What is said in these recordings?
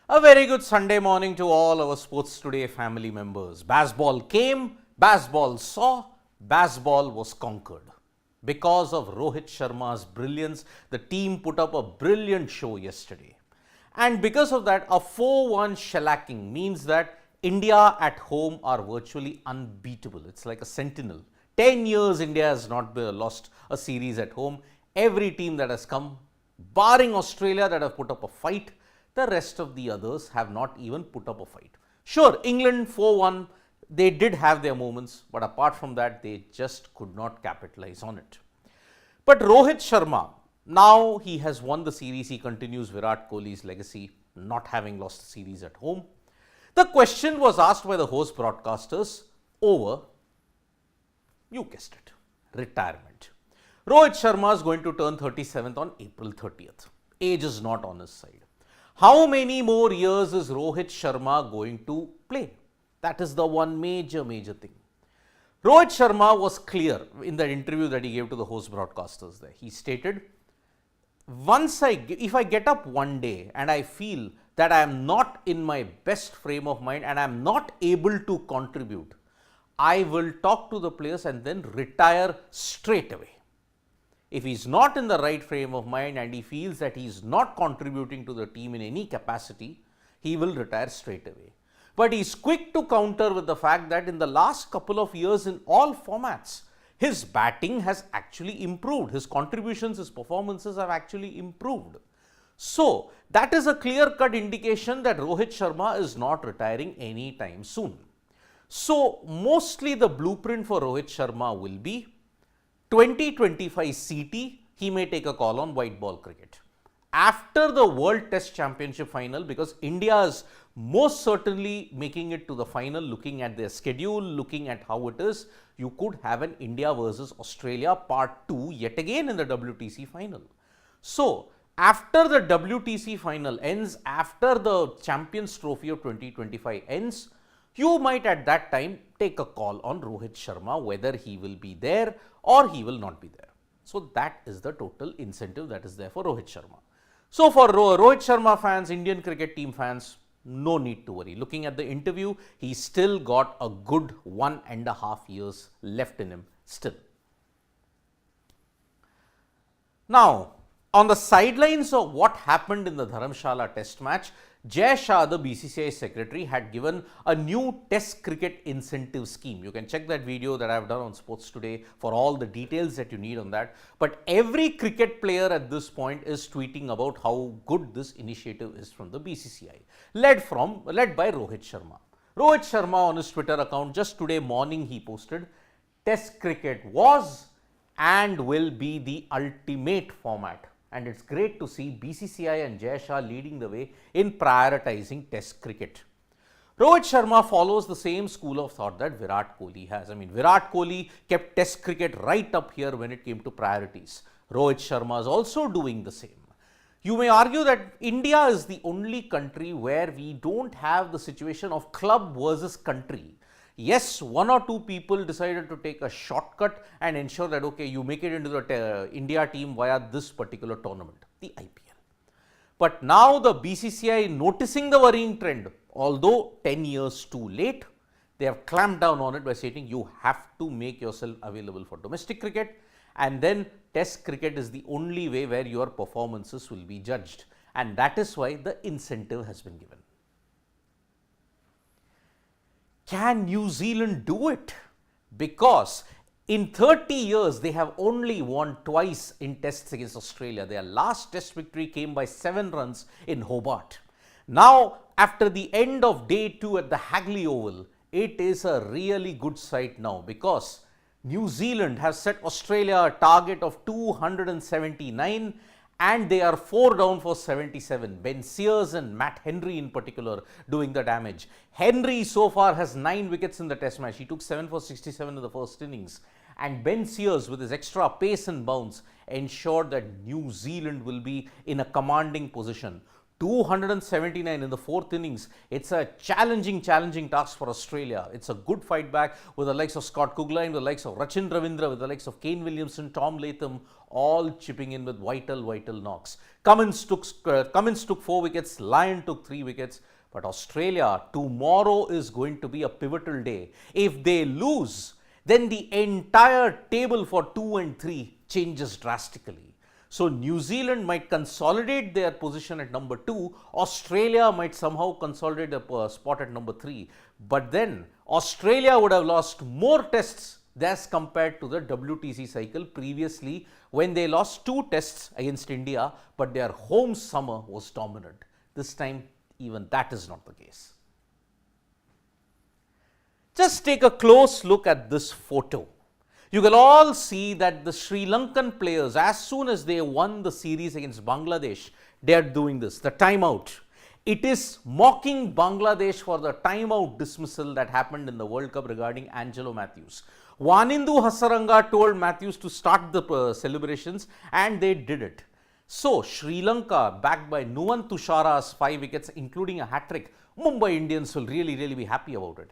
A very good Sunday morning to all our Sports Today family members. Baseball came, baseball saw, baseball was conquered. Because of Rohit Sharma's brilliance, the team put up a brilliant show yesterday. And because of that, a 4-1 shellacking means that India at home are virtually unbeatable. It's like a sentinel. 10 years India has not lost a series at home. Every team that has come, barring Australia that have put up a fight, the rest of the others have not even put up a fight. Sure, England 4-1, they did have their moments, but apart from that, they just could not capitalize on it. But Rohit Sharma, now he has won the series. He continues Virat Kohli's legacy, not having lost the series at home. The question was asked by the host broadcasters over, you guessed it, retirement. Rohit Sharma is going to turn 37th on April 30th. Age is not on his side. How many more years is Rohit Sharma going to play? That is the one major thing. Rohit Sharma was clear in the interview that he gave to the host broadcasters there. He stated, if I get up one day and I feel that I am not in my best frame of mind and I am not able to contribute, I will talk to the players and then retire straight away. If he is not in the right frame of mind and he feels that he is not contributing to the team in any capacity, he will retire straight away. But he is quick to counter with the fact that in the last couple of years in all formats, his batting has actually improved. His contributions, his performances have actually improved. So, that is a clear-cut indication that Rohit Sharma is not retiring anytime soon. So, mostly the blueprint for Rohit Sharma will be 2025 CT, he may take a call on white ball cricket. After the World Test Championship final, because India is most certainly making it to the final, looking at their schedule, looking at how it is, you could have an India versus Australia part 2 yet again in the WTC final. So, after the WTC final ends, after the Champions Trophy of 2025 ends, you might at that time take a call on Rohit Sharma whether he will be there or he will not be there. So, that is the total incentive that is there for Rohit Sharma. So, for Rohit Sharma fans, Indian cricket team fans, no need to worry. Looking at the interview, he still got a good 1.5 years left in him still. Now, on the sidelines of what happened in the Dharamshala test match, Jai Shah, the BCCI secretary, had given a new test cricket incentive scheme. You can check that video that I have done on Sports Today for all the details that you need on that. But every cricket player at this point is tweeting about how good this initiative is from the BCCI, led by Rohit Sharma. Rohit Sharma on his Twitter account just today morning he posted, Test cricket was and will be the ultimate format. And it's great to see BCCI and Jai Shah leading the way in prioritizing test cricket. Rohit Sharma follows the same school of thought that Virat Kohli has. Virat Kohli kept test cricket right up here when it came to priorities. Rohit Sharma is also doing the same. You may argue that India is the only country where we don't have the situation of club versus country. Yes, one or two people decided to take a shortcut and ensure that, okay, you make it into the India team via this particular tournament, the IPL. But now the BCCI noticing the worrying trend, although 10 years too late, they have clamped down on it by stating you have to make yourself available for domestic cricket, and then test cricket is the only way where your performances will be judged, and that is why the incentive has been given. Can New Zealand do it? Because in 30 years, they have only won twice in tests against Australia. Their last test victory came by 7 runs in Hobart. Now, after the end of day 2 at the Hagley Oval, it is a really good sight now because New Zealand has set Australia a target of 279 and they are 4 down for 77. Ben Sears and Matt Henry in particular doing the damage. Henry so far has 9 wickets in the test match. He took 7 for 67 in the first innings. And Ben Sears with his extra pace and bounce ensured that New Zealand will be in a commanding position. 279 in the fourth innings. It's a challenging task for Australia. It's a good fight back with the likes of Scott Kugler, the likes of Rachin Ravindra, with the likes of Kane Williamson, Tom Latham, all chipping in with vital knocks. Cummins took 4 wickets, Lyon took 3 wickets. But Australia, tomorrow is going to be a pivotal day. If they lose, then the entire table for 2 and 3 changes drastically. So New Zealand might consolidate their position at number 2. Australia might somehow consolidate their spot at number 3. But then Australia would have lost more tests as compared to the WTC cycle previously, when they lost 2 tests against India, but their home summer was dominant. This time, even that is not the case. Just take a close look at this photo. You will all see that the Sri Lankan players, as soon as they won the series against Bangladesh, they are doing this, the timeout. It is mocking Bangladesh for the timeout dismissal that happened in the World Cup regarding Angelo Matthews. Wanindu Hasaranga told Matthews to start the celebrations, and they did it. So Sri Lanka, backed by Nuwan Tushara's 5 wickets, including a hat-trick, Mumbai Indians will really be happy about it.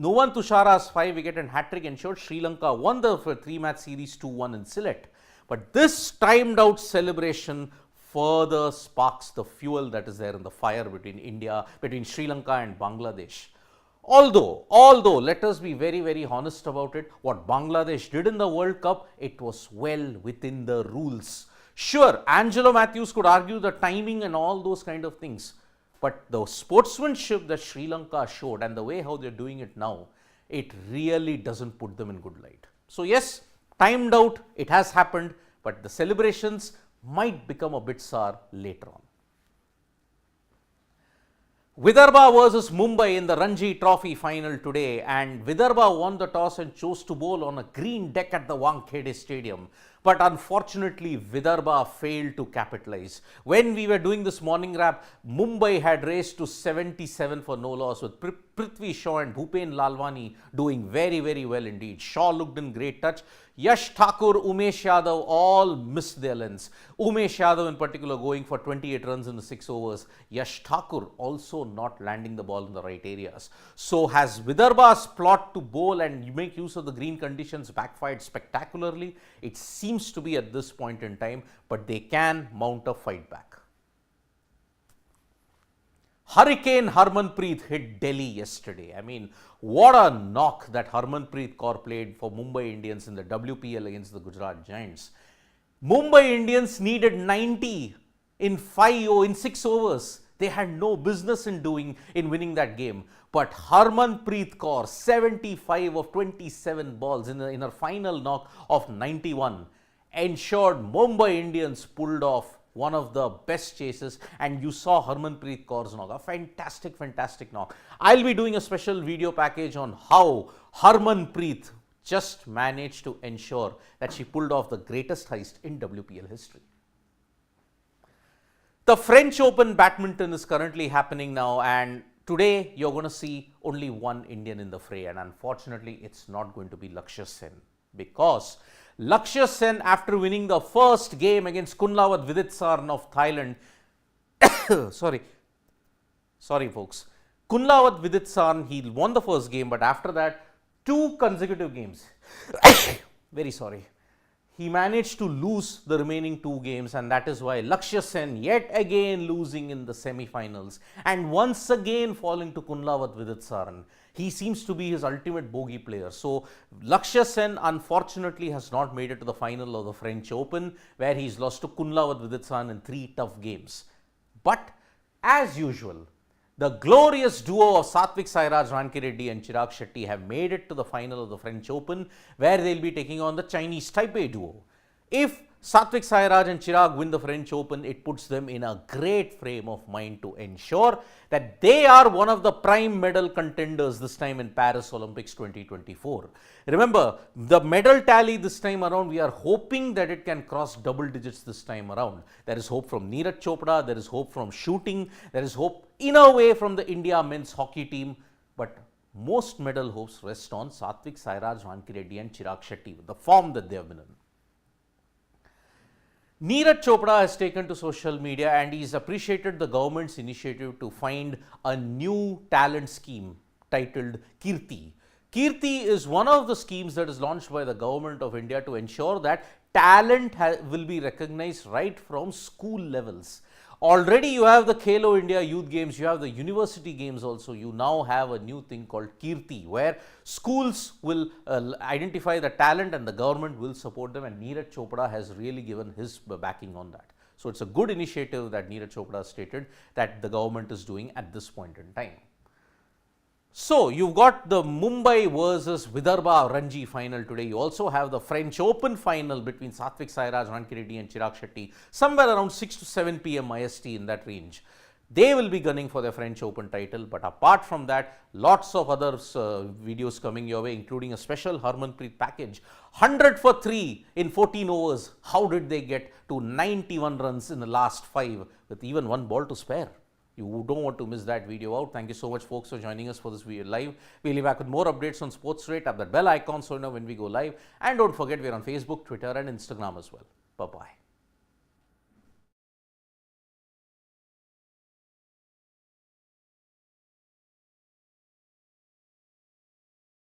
Nuwan Tushara's 5 wicket and hat-trick ensured Sri Lanka won the 3-match series 2-1 in Sylhet. But this timed out celebration further sparks the fuel that is there in the fire between Sri Lanka and Bangladesh. Although, let us be very honest about it, what Bangladesh did in the World Cup, it was well within the rules. Sure, Angelo Matthews could argue the timing and all those kind of things. But the sportsmanship that Sri Lanka showed and the way how they're doing it now, it really doesn't put them in good light. So yes, timed out, it has happened, but the celebrations might become a bit sour later on. Vidarbha versus Mumbai in the Ranji Trophy final today, and Vidarbha won the toss and chose to bowl on a green deck at the Wankhede Stadium. But unfortunately, Vidarbha failed to capitalize. When we were doing this morning wrap, Mumbai had raced to 77 for no loss, with Prithvi Shaw and Bhupen Lalwani doing very well indeed. Shaw looked in great touch. Yash Thakur, Umesh Yadav all missed their lengths. Umesh Yadav in particular going for 28 runs in the 6 overs. Yash Thakur also not landing the ball in the right areas. So has Vidarbha's plot to bowl and make use of the green conditions backfired spectacularly? It seems to be at this point in time, but they can mount a fight back. Hurricane Harmanpreet hit Delhi yesterday. I mean, what a knock that Harmanpreet Kaur played for Mumbai Indians in the WPL against the Gujarat Giants. Mumbai Indians needed 90 in 6 overs. They had no business in winning that game. But Harmanpreet Kaur, 75 of 27 balls in her final knock of 91, ensured Mumbai Indians pulled off one of the best chases, and you saw Harmanpreet Kaur's knock, a fantastic knock. I'll be doing a special video package on how Harmanpreet just managed to ensure that she pulled off the greatest heist in WPL history. The French Open badminton is currently happening now, and today you're going to see only one Indian in the fray, and unfortunately it's not going to be Lakshya Sen, because Lakshya Sen, after winning the first game against Kunlawat Viditsarn of Thailand, sorry folks, Kunlawat Viditsarn, he won the first game, but after that, 2 consecutive games, very sorry, he managed to lose the remaining 2 games, and that is why Lakshya Sen yet again losing in the semi-finals and once again falling to Kunlawat Viditsarn. He seems to be his ultimate bogey player. So Lakshya Sen unfortunately has not made it to the final of the French Open, where he's lost to Kunlawat Viditsarn in 3 tough games. But as usual, the glorious duo of Satvik Sairaj Rankireddy and Chirag Shetty have made it to the final of the French Open, where they'll be taking on the Chinese Taipei duo. If Satvik Sairaj and Chirag win the French Open, it puts them in a great frame of mind to ensure that they are one of the prime medal contenders this time in Paris Olympics 2024. Remember, the medal tally this time around, we are hoping that it can cross double digits this time around. There is hope from Neeraj Chopra, there is hope from shooting, there is hope in a way from the India men's hockey team, but most medal hopes rest on Satvik Sairaj Rankireddy and Chirag Shetty with the form that they have been in. Neeraj Chopra has taken to social media and he's appreciated the government's initiative to find a new talent scheme titled Kirti. Kirti is one of the schemes that is launched by the government of India to ensure that talent will be recognized right from school levels. Already you have the Khelo India Youth Games, you have the University Games also. You now have a new thing called Kirti, where schools will identify the talent and the government will support them, and Neeraj Chopra has really given his backing on that. So it's a good initiative that Neeraj Chopra stated that the government is doing at this point in time. So, you've got the Mumbai versus Vidarbha Ranji final today. You also have the French Open final between Satvik Sairaj, Rankireddy and Chirag Shetty, somewhere around 6 to 7 p.m. IST in that range. They will be gunning for their French Open title, but apart from that, lots of other videos coming your way, including a special Harmanpreet package. 100 for 3 in 14 overs. How did they get to 91 runs in the last 5 with even one ball to spare? You don't want to miss that video out. Thank you so much, folks, for joining us for this video live. We'll be back with more updates on Sports Rate. Tap that bell icon so you know when we go live. And don't forget, we're on Facebook, Twitter, and Instagram as well. Bye-bye.